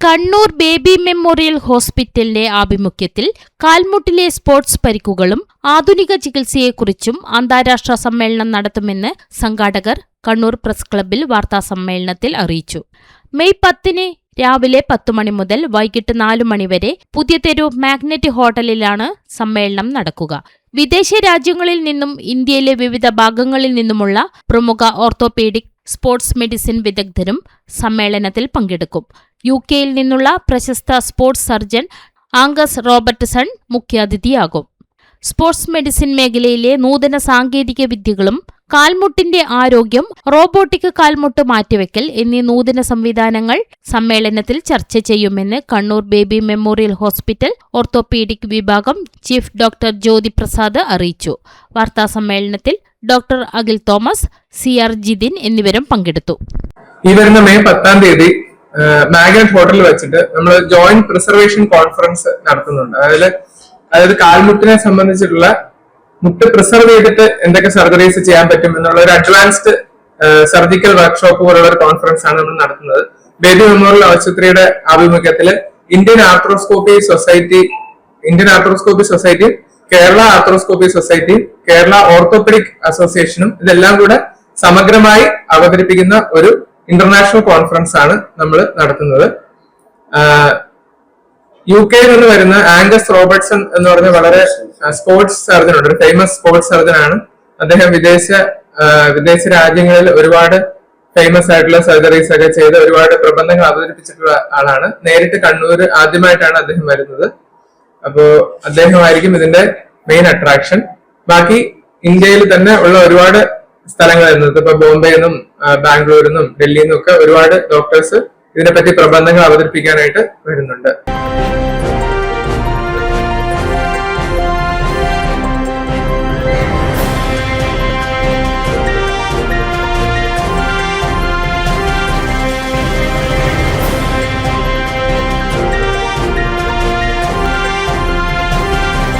Kannur baby memorial ഹോസ്പിറ്റലിന്റെ ആഭിമുഖ്യത്തിൽ കാൽമുട്ടിലെ sports പരിക്കുകളും ആധുനിക ചികിത്സയെക്കുറിച്ചും അന്താരാഷ്ട്ര സമ്മേളനം നടത്തുമെന്ന് സംഘാടകർ കണ്ണൂർ പ്രസ് ക്ലബ്ബിൽ വാർത്താസമ്മേളനത്തിൽ അറിയിച്ചു. മെയ് 10 രാവിലെ 10 മണി മുതൽ വൈകിട്ട് 4 മണി വരെ പുതിയതെരു മാഗ്നറ്റ് ഹോട്ടലിലാണ് സമ്മേളനം നടക്കുക. വിദേശ രാജ്യങ്ങളിൽ നിന്നും ഇന്ത്യയിലെ വിവിധ ഭാഗങ്ങളിൽ നിന്നുമുള്ള പ്രമുഖ ഓർത്തോപീഡിക് സ്പോർട്സ് മെഡിസിൻ വിദഗ്ധരും സമ്മേളനത്തിൽ പങ്കെടുക്കും. UK-യിൽ നിന്നുള്ള പ്രശസ്ത സ്പോർട്സ് സർജൻ ആംഗസ് റോബർട്ട്സൺ മുഖ്യാതിഥിയാകും. സ്പോർട്സ് മെഡിസിൻ മേഖലയിലെ നൂതന സാങ്കേതിക വിദ്യകളും കാൽമുട്ടിന്റെ ആരോഗ്യം, റോബോട്ടിക് കാൽമുട്ട് മാറ്റിവെക്കൽ എന്നീ നൂതന സംവിധാനങ്ങൾ സമ്മേളനത്തിൽ ചർച്ച ചെയ്യുമെന്ന് Kannur baby memorial hospital orthopaedic വിഭാഗം ചീഫ് ഡോക്ടർ ജ്യോതി പ്രസാദ് അറിയിച്ചു. വാർത്താസമ്മേളനത്തിൽ doctor Akhil Thomas, CR Jithin എന്നിവരും പങ്കെടുത്തു. ഈ വരുന്ന മെയ് 10 മാഗ്നറ്റ് ഹോട്ടലിൽ വെച്ചിട്ട് നമ്മൾ ജോയിന്റ് പ്രിസർവേഷൻ കോൺഫറൻസ് നടത്തുന്നുണ്ട്. അതായത് കാൽമുട്ടിനെ സംബന്ധിച്ചിട്ടുള്ള മുട്ട് പ്രിസർവ് ചെയ്തിട്ട് എന്തൊക്കെ സർജറീസ് ചെയ്യാൻ പറ്റും എന്നുള്ള ഒരു അഡ്വാൻസ്ഡ് സർജിക്കൽ വർക്ക്ഷോപ്പ് പോലുള്ള ഒരു കോൺഫറൻസ് ആണ് നമ്മൾ നടത്തുന്നത്. ബേബി മെമ്മോറിയൽ ആശുപത്രിയുടെ ആഭിമുഖ്യത്തിൽ Indian arthroscopy society, Kerala arthroscopy society, Kerala orthopaedic അസോസിയേഷനും ഇതെല്ലാം കൂടെ സമഗ്രമായി അവതരിപ്പിക്കുന്ന ഒരു ഇന്റർനാഷണൽ കോൺഫറൻസ് ആണ് നമ്മൾ നടത്തുന്നത്. UK-യിൽ നിന്ന് വരുന്ന ആംഗസ് റോബർട്ട്സൺ എന്ന് പറഞ്ഞ വളരെ സ്പോർട്സ് സർജൻ ഉണ്ട്, ഒരു ഫേമസ് സ്പോർട്സ് സർജൻ ആണ്. അദ്ദേഹം വിദേശ രാജ്യങ്ങളിൽ ഒരുപാട് ഫേമസ് ആയിട്ടുള്ള സർജറീസ് ഒക്കെ ചെയ്ത് ഒരുപാട് പ്രബന്ധങ്ങൾ അവതരിപ്പിച്ചിട്ടുള്ള ആളാണ്. നേരിട്ട് കണ്ണൂർ ആദ്യമായിട്ടാണ് അദ്ദേഹം വരുന്നത്. അപ്പോ അദ്ദേഹമായിരിക്കും ഇതിന്റെ മെയിൻ അട്രാക്ഷൻ. ബാക്കി ഇന്ത്യയിൽ തന്നെ ഉള്ള ഒരുപാട് സ്ഥലങ്ങളിൽ നിന്ന്, ഇപ്പൊ ബോംബെയിൽ നിന്നും ബാംഗ്ലൂരിൽ നിന്നും ഡൽഹിയിൽ നിന്നും ഒക്കെ ഒരുപാട് ഡോക്ടേഴ്സ് ഇതിനെപ്പറ്റി പ്രബന്ധങ്ങൾ അവതരിപ്പിക്കാനായിട്ട് വരുന്നുണ്ട്.